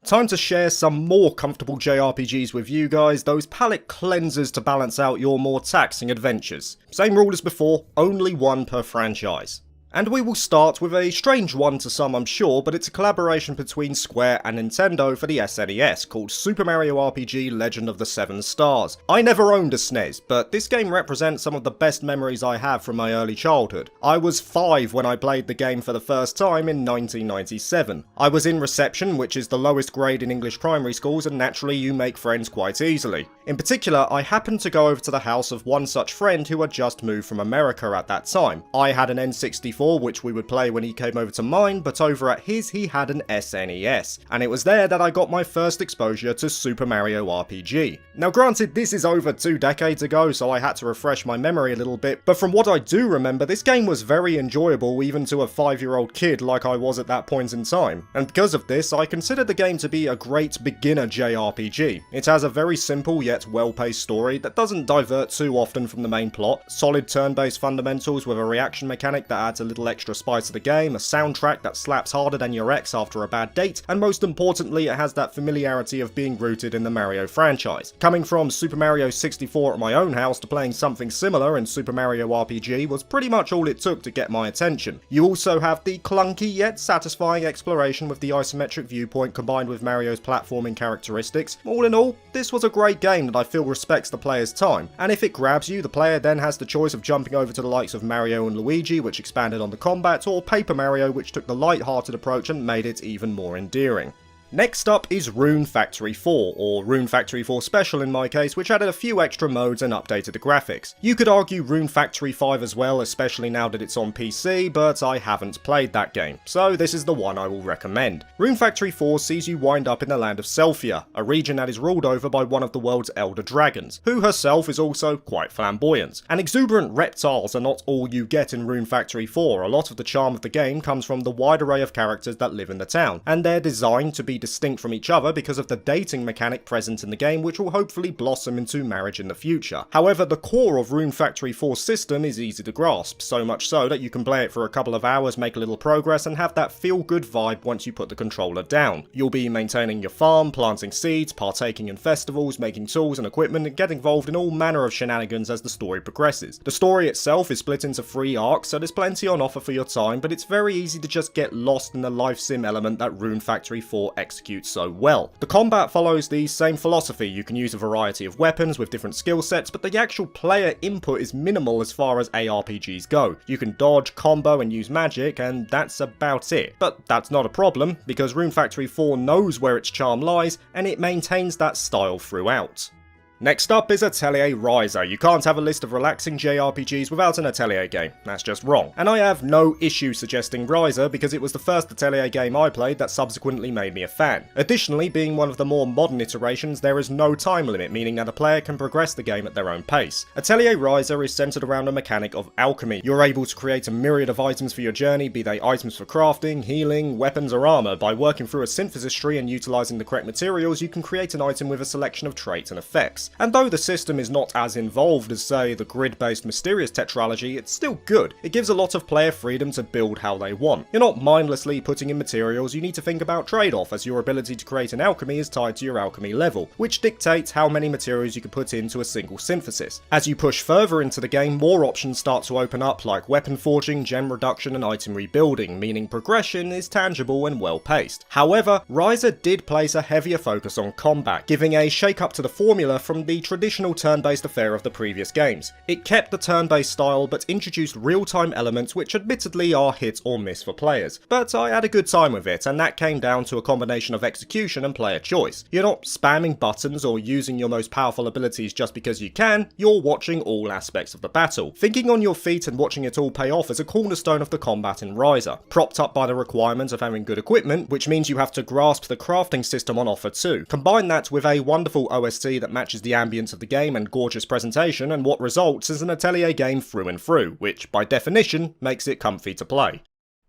Time to share some more comfortable JRPGs with you guys, those palate cleansers to balance out your more taxing adventures. Same rule as before, only one per franchise. And we will start with a strange one to some I'm sure, but it's a collaboration between Square and Nintendo for the SNES called Super Mario RPG Legend of the Seven Stars. I never owned a SNES, but this game represents some of the best memories I have from my early childhood. I was 5 when I played the game for the first time in 1997. I was in reception, which is the lowest grade in English primary schools, and naturally you make friends quite easily. In particular, I happened to go over to the house of one such friend who had just moved from America at that time. I had an N64 which we would play when he came over to mine, but over at his he had an SNES, and it was there that I got my first exposure to Super Mario RPG. Now granted, this is over 2 decades ago, so I had to refresh my memory a little bit, but from what I do remember, this game was very enjoyable even to a 5-year-old kid like I was at that point in time, and because of this, I consider the game to be a great beginner JRPG. It has a very simple yet well-paced story that doesn't divert too often from the main plot, solid turn-based fundamentals with a reaction mechanic that adds a little extra spice to the game, a soundtrack that slaps harder than your ex after a bad date, and most importantly it has that familiarity of being rooted in the Mario franchise. Coming from Super Mario 64 at my own house to playing something similar in Super Mario RPG was pretty much all it took to get my attention. You also have the clunky yet satisfying exploration with the isometric viewpoint combined with Mario's platforming characteristics. All in all, this was a great game that I feel respects the player's time, and if it grabs you, the player then has the choice of jumping over to the likes of Mario and Luigi, which expanded on the combat, or Paper Mario, which took the light-hearted approach and made it even more endearing. Next up is Rune Factory 4, or Rune Factory 4 Special in my case, which added a few extra modes and updated the graphics. You could argue Rune Factory 5 as well, especially now that it's on PC, but I haven't played that game, so this is the one I will recommend. Rune Factory 4 sees you wind up in the land of Selphia, a region that is ruled over by one of the world's elder dragons, who herself is also quite flamboyant. And exuberant reptiles are not all you get in Rune Factory 4, a lot of the charm of the game comes from the wide array of characters that live in the town, and they're designed to be distinct from each other because of the dating mechanic present in the game, which will hopefully blossom into marriage in the future. However, the core of Rune Factory 4's system is easy to grasp, so much so that you can play it for a couple of hours, make a little progress, and have that feel-good vibe once you put the controller down. You'll be maintaining your farm, planting seeds, partaking in festivals, making tools and equipment, and get involved in all manner of shenanigans as the story progresses. The story itself is split into 3 arcs, so there's plenty on offer for your time, but it's very easy to just get lost in the life sim element that Rune Factory 4 executes so well. The combat follows the same philosophy. You can use a variety of weapons with different skill sets, but the actual player input is minimal as far as ARPGs go. You can dodge, combo, and use magic, and that's about it. But that's not a problem, because Rune Factory 4 knows where its charm lies, and it maintains that style throughout. Next up is Atelier Ryza. You can't have a list of relaxing JRPGs without an Atelier game, that's just wrong. And I have no issue suggesting Ryza because it was the first Atelier game I played that subsequently made me a fan. Additionally, being one of the more modern iterations, there is no time limit, meaning that a player can progress the game at their own pace. Atelier Ryza is centered around a mechanic of alchemy. You're able to create a myriad of items for your journey, be they items for crafting, healing, weapons or armor. By working through a synthesis tree and utilizing the correct materials, you can create an item with a selection of traits and effects. And though the system is not as involved as, say, the grid-based Mysterious Tetralogy, it's still good. It gives a lot of player freedom to build how they want. You're not mindlessly putting in materials, you need to think about trade-off, as your ability to create an alchemy is tied to your alchemy level, which dictates how many materials you can put into a single synthesis. As you push further into the game, more options start to open up, like weapon forging, gem reduction and item rebuilding, meaning progression is tangible and well-paced. However, Ryza did place a heavier focus on combat, giving a shake-up to the formula from the traditional turn-based affair of the previous games. It kept the turn-based style but introduced real-time elements which admittedly are hit or miss for players, but I had a good time with it, and that came down to a combination of execution and player choice. You're not spamming buttons or using your most powerful abilities just because you can, you're watching all aspects of the battle. Thinking on your feet and watching it all pay off is a cornerstone of the combat in Ryza, propped up by the requirement of having good equipment, which means you have to grasp the crafting system on offer too. Combine that with a wonderful OST that matches the ambience of the game and gorgeous presentation, and what results is an Atelier game through and through, which by definition makes it comfy to play.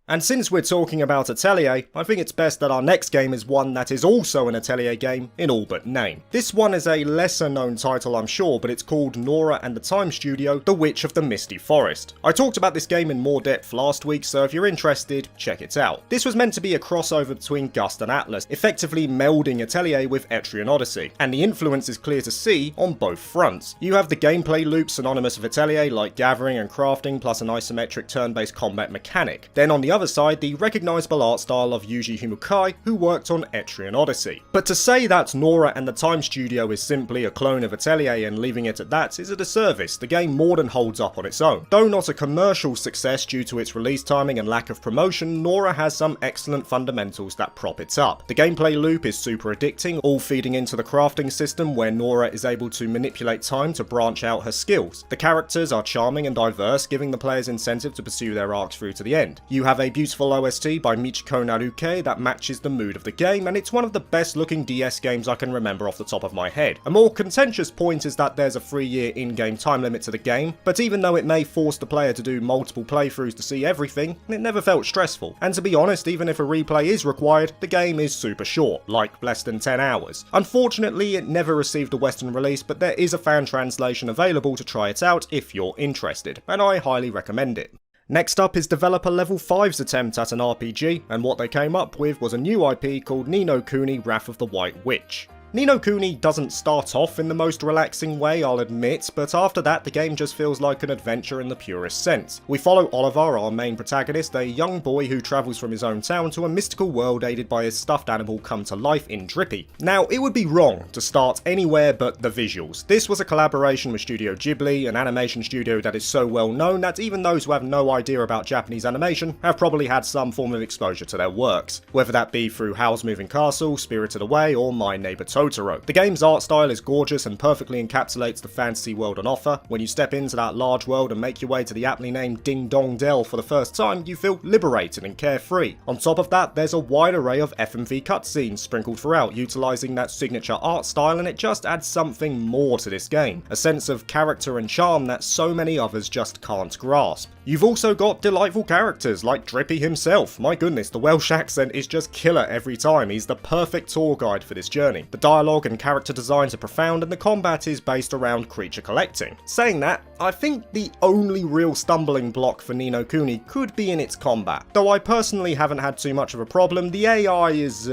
And since we're talking about Atelier, I think it's best that our next game is one that is also an Atelier game in all but name. This one is a lesser known title I'm sure, but it's called Noora and the Time Studio, The Witch of the Misty Forest. I talked about this game in more depth last week, so if you're interested, check it out. This was meant to be a crossover between Gust and Atlas, effectively melding Atelier with Etrian Odyssey, and the influence is clear to see on both fronts. You have the gameplay loop synonymous with Atelier, like gathering and crafting, plus an isometric turn-based combat mechanic. Then on the other side, the recognisable art style of Yuji Himukai, who worked on Etrian Odyssey. But to say that Noora and the Time Studio is simply a clone of Atelier and leaving it at that is a disservice. The game more than holds up on its own. Though not a commercial success due to its release timing and lack of promotion, Noora has some excellent fundamentals that prop it up. The gameplay loop is super addicting, all feeding into the crafting system where Noora is able to manipulate time to branch out her skills. The characters are charming and diverse, giving the players incentive to pursue their arcs through to the end. You have a beautiful OST by Michiko Naruke that matches the mood of the game, and it's one of the best looking DS games I can remember off the top of my head. A more contentious point is that there's a 3-year in-game time limit to the game, but even though it may force the player to do multiple playthroughs to see everything, it never felt stressful. And to be honest, even if a replay is required, the game is super short, like less than 10 hours. Unfortunately, it never received a Western release, but there is a fan translation available to try it out if you're interested, and I highly recommend it. Next up is developer Level 5's attempt at an RPG, and what they came up with was a new IP called Ni no Kuni: Wrath of the White Witch. Ni no Kuni doesn't start off in the most relaxing way, I'll admit, but after that the game just feels like an adventure in the purest sense. We follow Oliver, our main protagonist, a young boy who travels from his own town to a mystical world aided by his stuffed animal come to life in Drippy. Now, it would be wrong to start anywhere but the visuals. This was a collaboration with Studio Ghibli, an animation studio that is so well known that even those who have no idea about Japanese animation have probably had some form of exposure to their works, whether that be through Howl's Moving Castle, Spirited Away, or My Neighbor Totoro. The game's art style is gorgeous and perfectly encapsulates the fantasy world on offer. When you step into that large world and make your way to the aptly named Ding Dong Dell for the first time, you feel liberated and carefree. On top of that, there's a wide array of FMV cutscenes sprinkled throughout, utilising that signature art style, and it just adds something more to this game. A sense of character and charm that so many others just can't grasp. You've also got delightful characters like Drippy himself. My goodness, the Welsh accent is just killer every time. He's the perfect tour guide for this journey. The dialogue and character designs are profound, and the combat is based around creature collecting. Saying that, I think the only real stumbling block for Ni no Kuni could be in its combat. Though I personally haven't had too much of a problem, the AI is,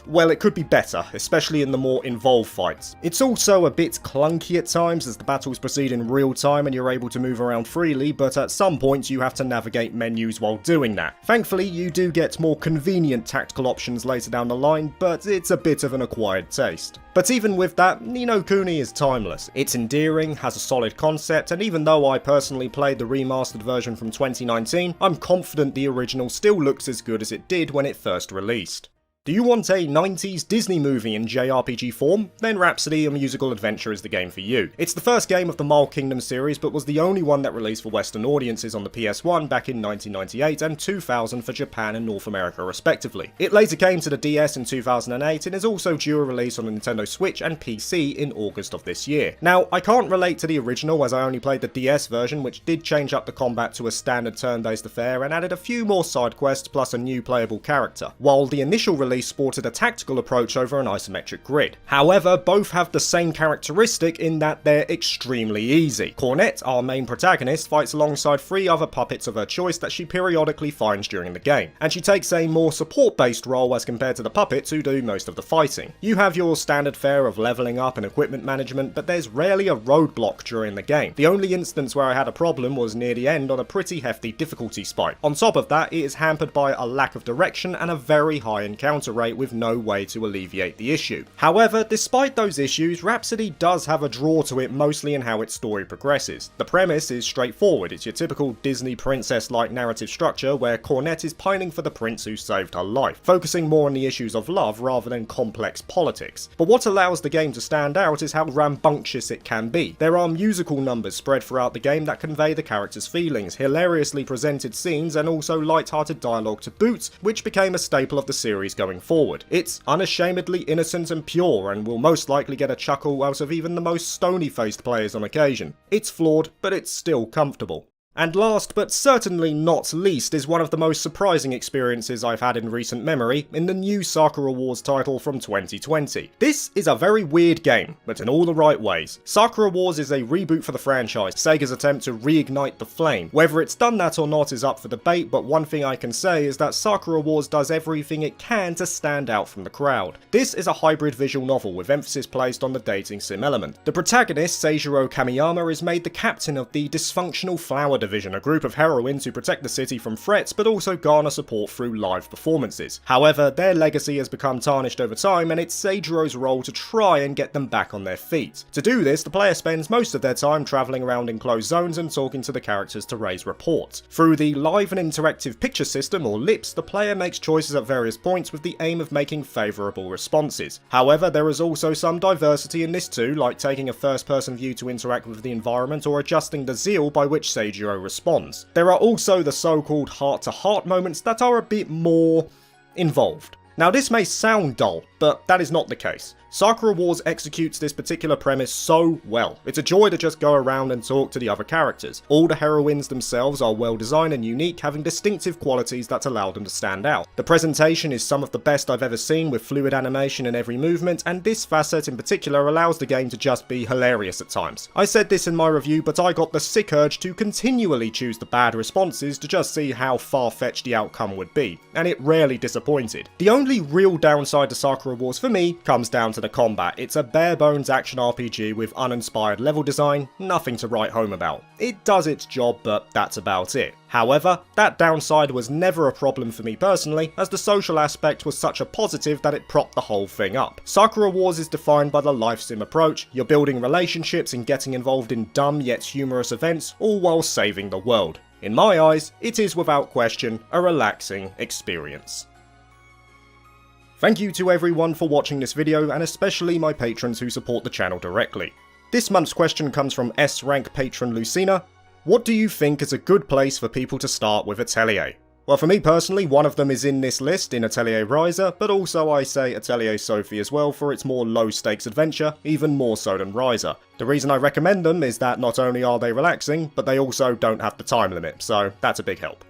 well, it could be better, especially in the more involved fights. It's also a bit clunky at times as the battles proceed in real time and you're able to move around freely, but at some points you have to navigate menus while doing that. Thankfully, you do get more convenient tactical options later down the line, but it's a bit of an acquired taste. But even with that, Ni no Kuni is timeless. It's endearing, has a solid concept, and even though I personally played the remastered version from 2019, I'm confident the original still looks as good as it did when it first released. Do you want a 90s Disney movie in JRPG form? Then Rhapsody, a musical adventure, is the game for you. It's the first game of the Mile Kingdom series, but was the only one that released for Western audiences on the PS1 back in 1998 and 2000 for Japan and North America respectively. It later came to the DS in 2008 and is also due a release on the Nintendo Switch and PC in August of this year. Now, I can't relate to the original as I only played the DS version, which did change up the combat to a standard turn-based affair and added a few more side quests plus a new playable character, while the initial release sported a tactical approach over an isometric grid. However, both have the same characteristic in that they're extremely easy. Cornette, our main protagonist, fights alongside 3 other puppets of her choice that she periodically finds during the game, and she takes a more support-based role as compared to the puppets who do most of the fighting. You have your standard fare of leveling up and equipment management, but there's rarely a roadblock during the game. The only instance where I had a problem was near the end on a pretty hefty difficulty spike. On top of that, it is hampered by a lack of direction and a very high encounter rate with no way to alleviate the issue. However, despite those issues, Rhapsody does have a draw to it, mostly in how its story progresses. The premise is straightforward. It's your typical Disney princess-like narrative structure where Cornette is pining for the prince who saved her life, focusing more on the issues of love rather than complex politics. But what allows the game to stand out is how rambunctious it can be. There are musical numbers spread throughout the game that convey the characters' feelings, hilariously presented scenes, and also light-hearted dialogue to boot, which became a staple of the series going forward. It's unashamedly innocent and pure, and will most likely get a chuckle out of even the most stony-faced players on occasion. It's flawed, but it's still comfortable. And last but certainly not least is one of the most surprising experiences I've had in recent memory in the new Sakura Wars title from 2020. This is a very weird game, but in all the right ways. Sakura Wars is a reboot for the franchise, Sega's attempt to reignite the flame. Whether it's done that or not is up for debate, but one thing I can say is that Sakura Wars does everything it can to stand out from the crowd. This is a hybrid visual novel with emphasis placed on the dating sim element. The protagonist, Seijiro Kamiyama, is made the captain of the dysfunctional Flower Division, a group of heroines who protect the city from threats but also garner support through live performances. However, their legacy has become tarnished over time, and it's Seijiro's role to try and get them back on their feet. To do this, the player spends most of their time travelling around enclosed zones and talking to the characters to raise report. Through the live and interactive picture system, or LIPS, the player makes choices at various points with the aim of making favourable responses. However, there is also some diversity in this too, like taking a first-person view to interact with the environment or adjusting the zeal by which Seijiro responds. There are also the so-called heart-to-heart moments that are a bit more involved. Now this may sound dull, but that is not the case. Sakura Wars executes this particular premise so well. It's a joy to just go around and talk to the other characters. All the heroines themselves are well designed and unique, having distinctive qualities that allow them to stand out. The presentation is some of the best I've ever seen, with fluid animation in every movement, and this facet in particular allows the game to just be hilarious at times. I said this in my review, but I got the sick urge to continually choose the bad responses to just see how far-fetched the outcome would be, and it rarely disappointed. The only real downside to Sakura Wars for me comes down to the combat. It's a bare-bones action RPG with uninspired level design, nothing to write home about. It does its job, but that's about it. However, that downside was never a problem for me personally, as the social aspect was such a positive that it propped the whole thing up. Sakura Wars is defined by the life sim approach. You're building relationships and getting involved in dumb yet humorous events, all while saving the world. In my eyes, it is without question a relaxing experience. Thank you to everyone for watching this video, and especially my patrons who support the channel directly. This month's question comes from S-Rank patron Lucina. What do you think is a good place for people to start with Atelier? Well, for me personally, one of them is in this list, in Atelier Ryza, but also I say Atelier Sophie as well for its more low-stakes adventure, even more so than Ryza. The reason I recommend them is that not only are they relaxing, but they also don't have the time limit, so that's a big help.